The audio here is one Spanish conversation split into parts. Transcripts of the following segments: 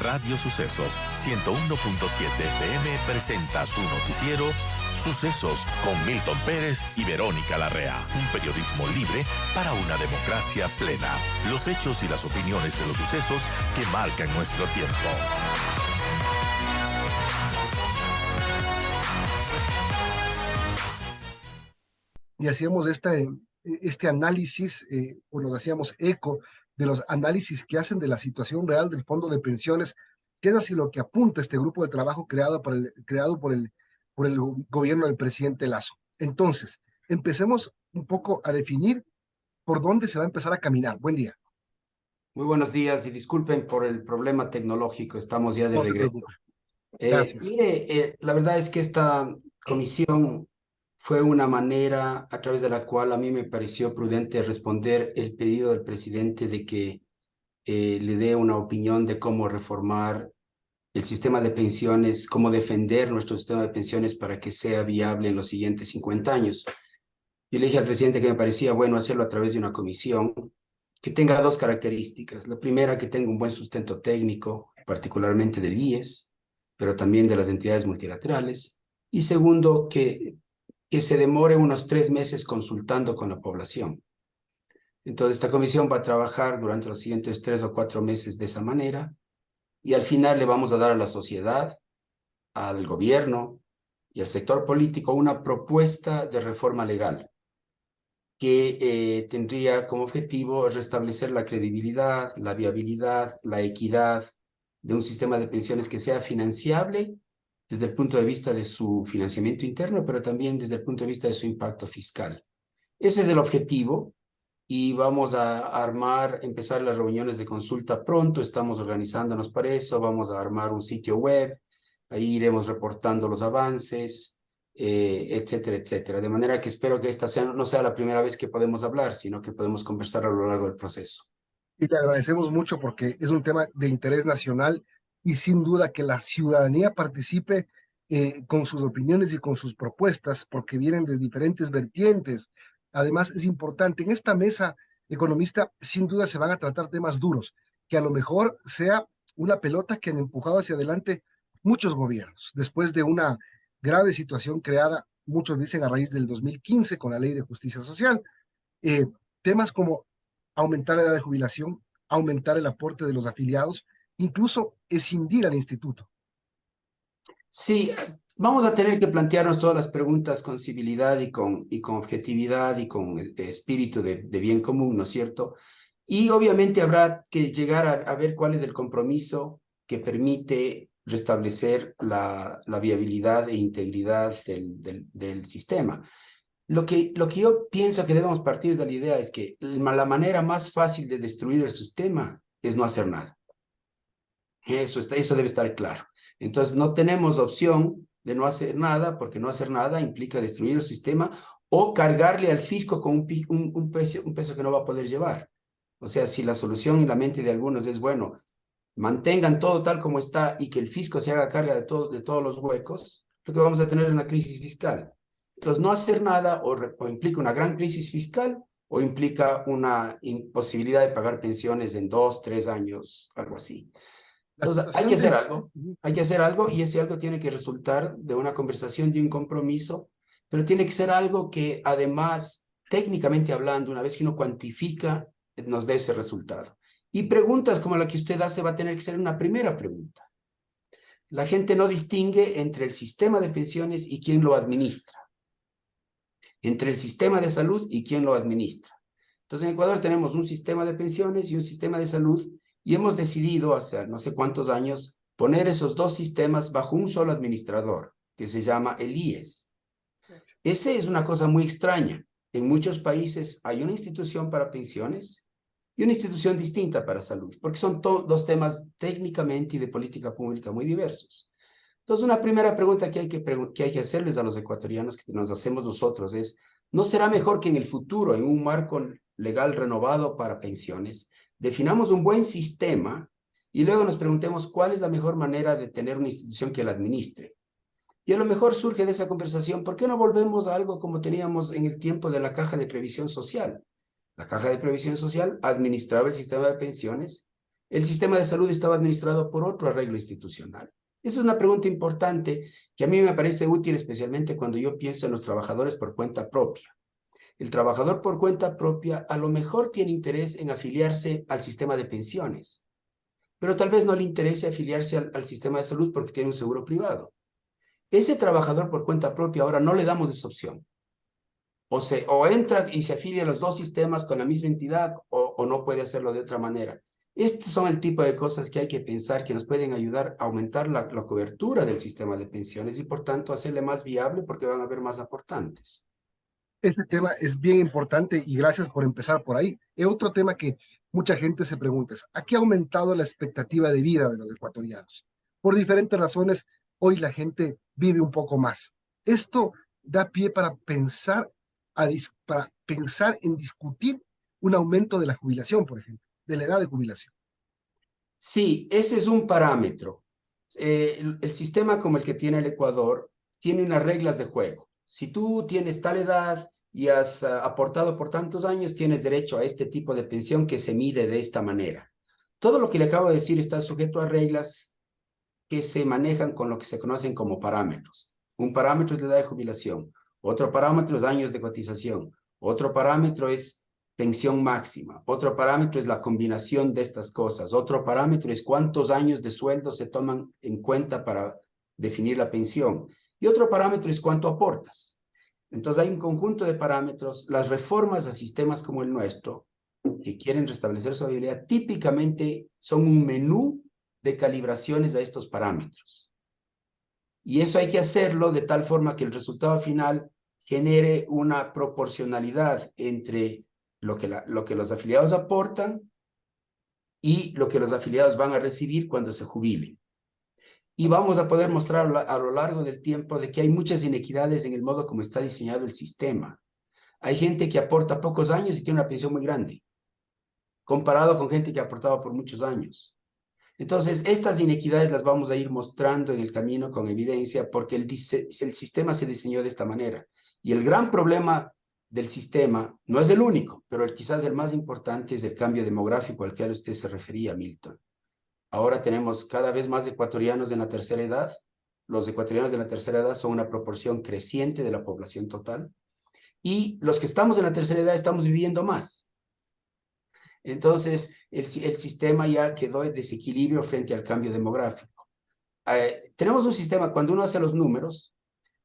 Radio Sucesos 101.7 FM presenta su noticiero Sucesos con Milton Pérez y Verónica Larrea. Un periodismo libre para una democracia plena. Los hechos y las opiniones de los sucesos que marcan nuestro tiempo. Y hacíamos este análisis, o nos hacíamos eco de los análisis que hacen de la situación real del Fondo de Pensiones, que es así lo que apunta este grupo de trabajo creado por el gobierno del presidente Lasso. Entonces, empecemos un poco a definir por dónde se va a empezar a caminar. Buen día. Muy buenos días y disculpen por el problema tecnológico, estamos ya de No se regreso. preocupe. Gracias. La verdad es que esta comisión fue una manera a través de la cual a mí me pareció prudente responder el pedido del presidente de que le dé una opinión de cómo reformar el sistema de pensiones, cómo defender nuestro sistema de pensiones para que sea viable en los siguientes 50 años. Yo le dije al presidente que me parecía bueno hacerlo a través de una comisión que tenga dos características. La primera, que tenga un buen sustento técnico, particularmente del IES, pero también de las entidades multilaterales. Y segundo, que se demore unos 3 meses consultando con la población. Entonces, esta comisión va a trabajar durante los siguientes 3 o 4 meses de esa manera, y al final le vamos a dar a la sociedad, al gobierno y al sector político una propuesta de reforma legal que tendría como objetivo restablecer la credibilidad, la viabilidad, la equidad de un sistema de pensiones que sea financiable desde el punto de vista de su financiamiento interno, pero también desde el punto de vista de su impacto fiscal. Ese es el objetivo y vamos a empezar las reuniones de consulta pronto, estamos organizándonos para eso, vamos a armar un sitio web, ahí iremos reportando los avances, etcétera, etcétera. De manera que espero que esta no sea la primera vez que podemos hablar, sino que podemos conversar a lo largo del proceso. Y te agradecemos mucho porque es un tema de interés nacional y sin duda que la ciudadanía participe con sus opiniones y con sus propuestas, porque vienen de diferentes vertientes. Además, es importante, en esta mesa economista, sin duda se van a tratar temas duros, que a lo mejor sea una pelota que han empujado hacia adelante muchos gobiernos, después de una grave situación creada, muchos dicen a raíz del 2015 con la Ley de Justicia Social. Eh, Temas como aumentar la edad de jubilación, aumentar el aporte de los afiliados, incluso escindir al instituto. Sí, vamos a tener que plantearnos todas las preguntas con civilidad y con objetividad y con espíritu de bien común, ¿no es cierto? Y obviamente habrá que llegar a ver cuál es el compromiso que permite restablecer la viabilidad e integridad del sistema. Lo que yo pienso que debemos partir de la idea es que la manera más fácil de destruir el sistema es no hacer nada. Eso debe estar claro. Entonces, no tenemos opción de no hacer nada, porque no hacer nada implica destruir el sistema o cargarle al fisco con un peso que no va a poder llevar. O sea, si la solución en la mente de algunos es, bueno, mantengan todo tal como está y que el fisco se haga carga de todos los huecos, lo que vamos a tener es una crisis fiscal. Entonces, no hacer nada o implica una gran crisis fiscal o implica una imposibilidad de pagar pensiones en 2, 3 años, algo así. Entonces, hay que hacer algo y ese algo tiene que resultar de una conversación, de un compromiso, pero tiene que ser algo que además, técnicamente hablando, una vez que uno cuantifica, nos dé ese resultado. Y preguntas como la que usted hace va a tener que ser una primera pregunta. La gente no distingue entre el sistema de pensiones y quién lo administra, entre el sistema de salud y quién lo administra. Entonces, en Ecuador tenemos un sistema de pensiones y un sistema de salud, y hemos decidido hace no sé cuántos años poner esos dos sistemas bajo un solo administrador, que se llama el IES. Esa es una cosa muy extraña. En muchos países hay una institución para pensiones y una institución distinta para salud, porque son dos temas técnicamente y de política pública muy diversos. Entonces, una primera pregunta que hay que hacerles a los ecuatorianos, que nos hacemos nosotros, es, ¿no será mejor que en el futuro, en un marco legal renovado para pensiones, definamos un buen sistema y luego nos preguntemos cuál es la mejor manera de tener una institución que la administre? Y a lo mejor surge de esa conversación, ¿por qué no volvemos a algo como teníamos en el tiempo de la Caja de Previsión Social? La Caja de Previsión Social administraba el sistema de pensiones el sistema de salud estaba administrado por otro arreglo institucional? Esa es una pregunta importante que a mí me parece útil, especialmente cuando yo pienso en los trabajadores por cuenta propia. El trabajador por cuenta propia a lo mejor tiene interés en afiliarse al sistema de pensiones, pero tal vez no le interese afiliarse al sistema de salud porque tiene un seguro privado. Ese trabajador por cuenta propia ahora no le damos esa opción. O entra y se afilia a los dos sistemas con la misma entidad o no puede hacerlo de otra manera. Estos son el tipo de cosas que hay que pensar que nos pueden ayudar a aumentar la cobertura del sistema de pensiones y por tanto hacerle más viable porque van a haber más aportantes. Este tema es bien importante y gracias por empezar por ahí. Y otro tema que mucha gente se pregunta es, ¿a qué ha aumentado la expectativa de vida de los ecuatorianos? Por diferentes razones, hoy la gente vive un poco más. Esto da pie para pensar en discutir un aumento de la jubilación, por ejemplo, de la edad de jubilación. Sí, ese es un parámetro. El sistema como el que tiene el Ecuador tiene unas reglas de juego. Si tú tienes tal edad y has aportado por tantos años, tienes derecho a este tipo de pensión que se mide de esta manera. Todo lo que le acabo de decir está sujeto a reglas que se manejan con lo que se conocen como parámetros. Un parámetro es la edad de jubilación, otro parámetro es años de cotización, otro parámetro es pensión máxima, otro parámetro es la combinación de estas cosas, otro parámetro es cuántos años de sueldo se toman en cuenta para definir la pensión y otro parámetro es cuánto aportas. Entonces hay un conjunto de parámetros. Las reformas a sistemas como el nuestro, que quieren restablecer su habilidad, típicamente son un menú de calibraciones a estos parámetros. Y eso hay que hacerlo de tal forma que el resultado final genere una proporcionalidad entre lo que los afiliados aportan y lo que los afiliados van a recibir cuando se jubilen. Y vamos a poder mostrar a lo largo del tiempo de que hay muchas inequidades en el modo como está diseñado el sistema. Hay gente que aporta pocos años y tiene una pensión muy grande, comparado con gente que ha aportado por muchos años. Entonces, estas inequidades las vamos a ir mostrando en el camino con evidencia porque el sistema se diseñó de esta manera. Y el gran problema del sistema, no es el único, pero quizás el más importante es el cambio demográfico al que usted se refería, Milton. Ahora tenemos cada vez más ecuatorianos en la tercera edad. Los ecuatorianos de la tercera edad son una proporción creciente de la población total. Y los que estamos en la tercera edad estamos viviendo más. Entonces, el sistema ya quedó en desequilibrio frente al cambio demográfico. Tenemos un sistema, cuando uno hace los números,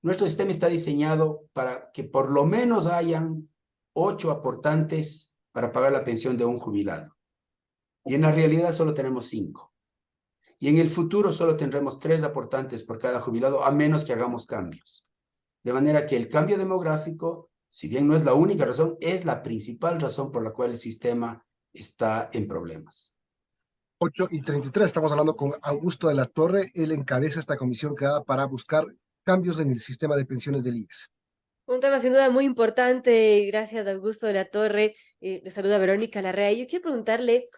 nuestro sistema está diseñado para que por lo menos hayan 8 aportantes para pagar la pensión de un jubilado. Y en la realidad solo tenemos 5. Y en el futuro solo tendremos 3 aportantes por cada jubilado, a menos que hagamos cambios. De manera que el cambio demográfico, si bien no es la única razón, es la principal razón por la cual el sistema está en problemas. 8:33, estamos hablando con Augusto de la Torre. Él encabeza esta comisión creada para buscar cambios en el sistema de pensiones del IES. Un tema sin duda muy importante. Gracias, Augusto de la Torre. Le saluda Verónica Larrea. Y yo quiero preguntarle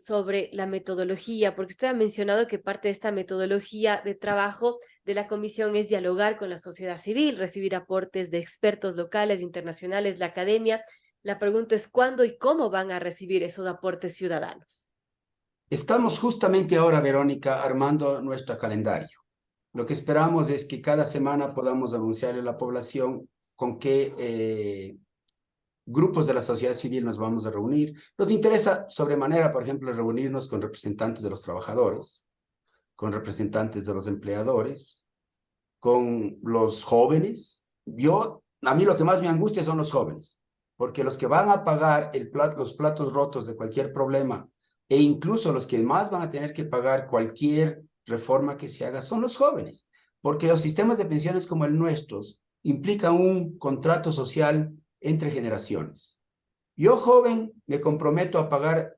sobre la metodología, porque usted ha mencionado que parte de esta metodología de trabajo de la comisión es dialogar con la sociedad civil, recibir aportes de expertos locales, internacionales, la academia. La pregunta es cuándo y cómo van a recibir esos aportes ciudadanos. Estamos justamente ahora, Verónica, armando nuestro calendario. Lo que esperamos es que cada semana podamos anunciarle a la población con qué grupos de la sociedad civil nos vamos a reunir. Nos interesa sobremanera, por ejemplo, reunirnos con representantes de los trabajadores, con representantes de los empleadores, con los jóvenes. A mí lo que más me angustia son los jóvenes, porque los que van a pagar los platos rotos de cualquier problema e incluso los que más van a tener que pagar cualquier reforma que se haga son los jóvenes, porque los sistemas de pensiones como el nuestro implican un contrato social entre generaciones. Yo, joven, me comprometo a pagar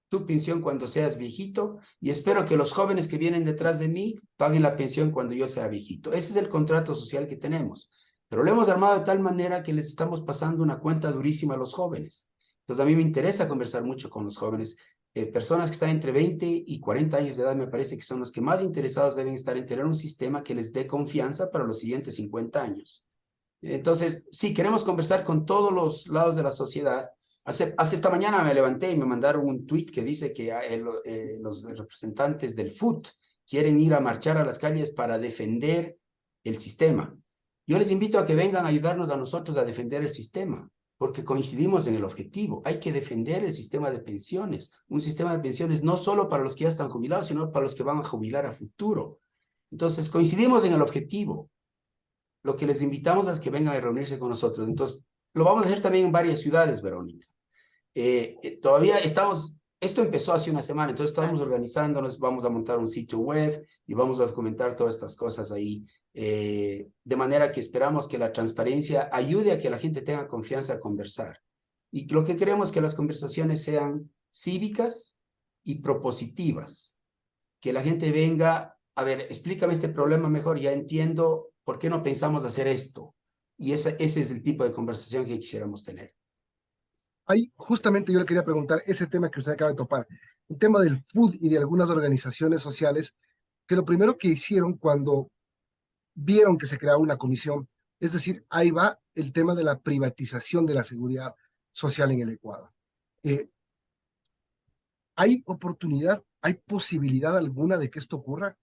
tu pensión cuando seas viejito y espero que los jóvenes que vienen detrás de mí paguen la pensión cuando yo sea viejito. Ese es el contrato social que tenemos, pero lo hemos armado de tal manera que les estamos pasando una cuenta durísima a los jóvenes. Entonces, a mí me interesa conversar mucho con los jóvenes. Personas que están entre 20 y 40 años de edad me parece que son los que más interesados deben estar en tener un sistema que les dé confianza para los siguientes 50 años. Entonces, sí, queremos conversar con todos los lados de la sociedad Esta mañana me levanté y me mandaron un tuit que dice que los representantes del FUT quieren ir a marchar a las calles para defender el sistema. Yo les invito a que vengan a ayudarnos a nosotros a defender el sistema, porque coincidimos en el objetivo. Hay que defender el sistema de pensiones. Un sistema de pensiones no solo para los que ya están jubilados, sino para los que van a jubilar a futuro. Entonces, coincidimos en el objetivo. Lo que les invitamos es que vengan a reunirse con nosotros. Entonces, lo vamos a hacer también en varias ciudades, Verónica. Todavía esto empezó hace una semana, entonces estamos organizándonos, vamos a montar un sitio web y vamos a documentar todas estas cosas ahí, de manera que esperamos que la transparencia ayude a que la gente tenga confianza a conversar. Y lo que queremos es que las conversaciones sean cívicas y propositivas, que la gente venga, a ver, explícame este problema mejor, ya entiendo por qué no pensamos hacer esto. Y ese es el tipo de conversación que quisiéramos tener. Ahí justamente yo le quería preguntar ese tema que usted acaba de topar, el tema del FUD y de algunas organizaciones sociales, que lo primero que hicieron cuando vieron que se creaba una comisión, es decir, ahí va el tema de la privatización de la seguridad social en el Ecuador. ¿Hay oportunidad, hay posibilidad alguna de que esto ocurra?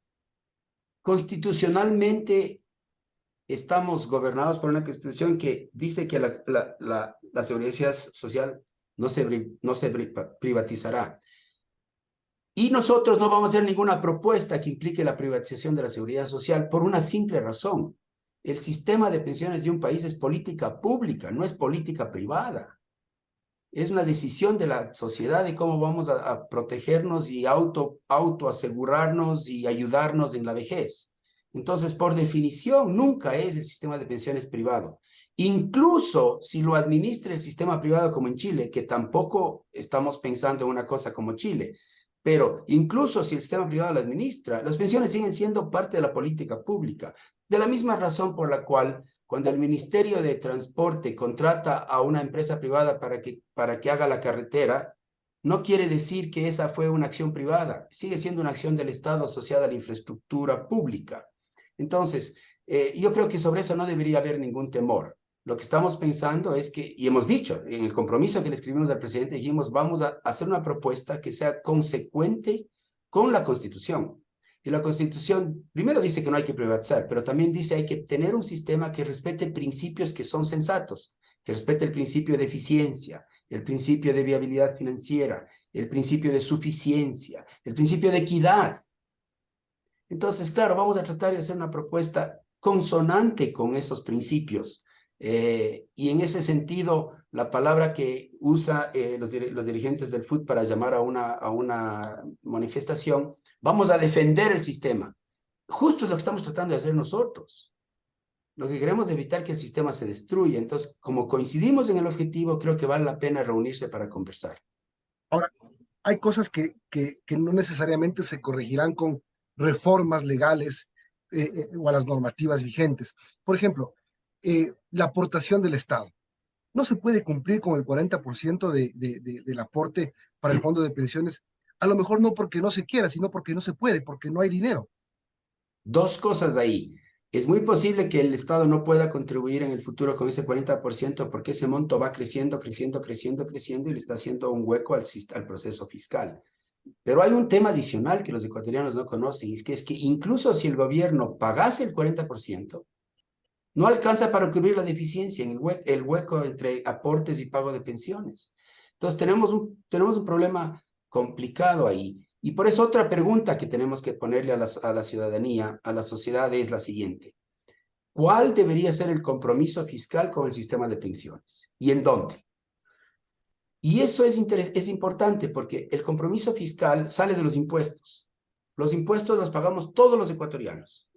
Constitucionalmente estamos gobernados por una constitución que dice que la seguridad social no se privatizará. Y nosotros no vamos a hacer ninguna propuesta que implique la privatización de la seguridad social por una simple razón. El sistema de pensiones de un país es política pública, no es política privada. Es una decisión de la sociedad de cómo vamos a protegernos y autoasegurarnos y ayudarnos en la vejez. Entonces, por definición, nunca es el sistema de pensiones privado. Incluso si lo administra el sistema privado como en Chile, que tampoco estamos pensando en una cosa como Chile, pero incluso si el sistema privado lo administra, las pensiones siguen siendo parte de la política pública. De la misma razón por la cual, cuando el Ministerio de Transporte contrata a una empresa privada para que haga la carretera, no quiere decir que esa fue una acción privada, sigue siendo una acción del Estado asociada a la infraestructura pública. Entonces, yo creo que sobre eso no debería haber ningún temor. Lo que estamos pensando es que, y hemos dicho, en el compromiso que le escribimos al presidente, dijimos, vamos a hacer una propuesta que sea consecuente con la Constitución. Y la Constitución, primero dice que no hay que privatizar, pero también dice que hay que tener un sistema que respete principios que son sensatos, que respete el principio de eficiencia, el principio de viabilidad financiera, el principio de suficiencia, el principio de equidad. Entonces, claro, vamos a tratar de hacer una propuesta consonante con esos principios. Y en ese sentido, la palabra que usa los dirigentes del FUT para llamar a una manifestación, vamos a defender el sistema. Justo es lo que estamos tratando de hacer nosotros. Lo que queremos es evitar que el sistema se destruya. Entonces, como coincidimos en el objetivo, creo que vale la pena reunirse para conversar. Ahora, hay cosas que no necesariamente se corregirán con reformas legales o a las normativas vigentes. Por ejemplo, la aportación del Estado. No se puede cumplir con el 40% del aporte para el fondo de pensiones, a lo mejor no porque no se quiera, sino porque no se puede, porque no hay dinero. Dos cosas ahí. Es muy posible que el Estado no pueda contribuir en el futuro con ese 40% porque ese monto va creciendo y le está haciendo un hueco al proceso fiscal. Pero hay un tema adicional que los ecuatorianos no conocen, y es que incluso si el gobierno pagase el 40%, no alcanza para cubrir la deficiencia en el hueco entre aportes y pago de pensiones. Entonces tenemos un problema complicado ahí. Y por eso otra pregunta que tenemos que ponerle a la ciudadanía, a la sociedad, es la siguiente. ¿Cuál debería ser el compromiso fiscal con el sistema de pensiones? ¿Y en dónde? Y eso es importante porque el compromiso fiscal sale de los impuestos. Los impuestos los pagamos todos los ecuatorianos.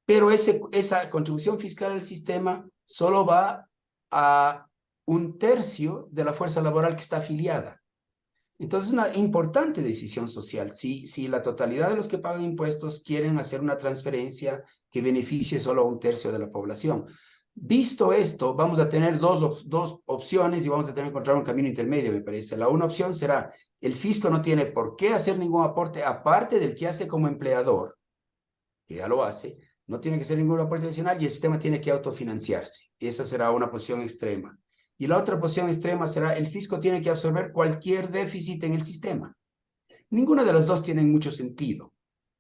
Pero esa contribución fiscal al sistema solo va a 1/3 de la fuerza laboral que está afiliada. Entonces es una importante decisión social. Si la totalidad de los que pagan impuestos quieren hacer una transferencia que beneficie solo a 1/3 de la población. Visto esto, vamos a tener dos opciones y vamos a tener que encontrar un camino intermedio, me parece. La una opción será, el fisco no tiene por qué hacer ningún aporte, aparte del que hace como empleador, que ya lo hace, no tiene que hacer ningún aporte adicional y el sistema tiene que autofinanciarse. Esa será una posición extrema. Y la otra posición extrema será el fisco tiene que absorber cualquier déficit en el sistema. Ninguna de las dos tiene mucho sentido.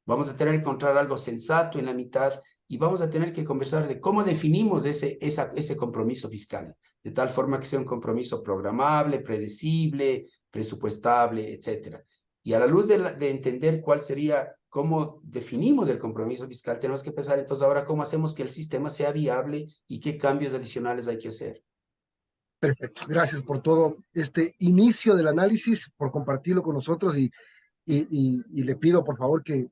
Vamos a tener que encontrar algo sensato en la mitad y vamos a tener que conversar de cómo definimos ese compromiso fiscal, de tal forma que sea un compromiso programable, predecible, presupuestable, etc. Y a la luz de entender cuál sería, cómo definimos el compromiso fiscal, tenemos que pensar entonces ahora cómo hacemos que el sistema sea viable y qué cambios adicionales hay que hacer. Perfecto. Gracias por todo este inicio del análisis, por compartirlo con nosotros y le pido por favor que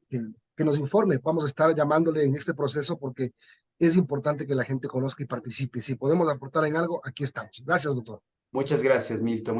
nos informe. Vamos a estar llamándole en este proceso porque es importante que la gente conozca y participe. Si podemos aportar en algo, aquí estamos. Gracias, doctor. Muchas gracias, Milton.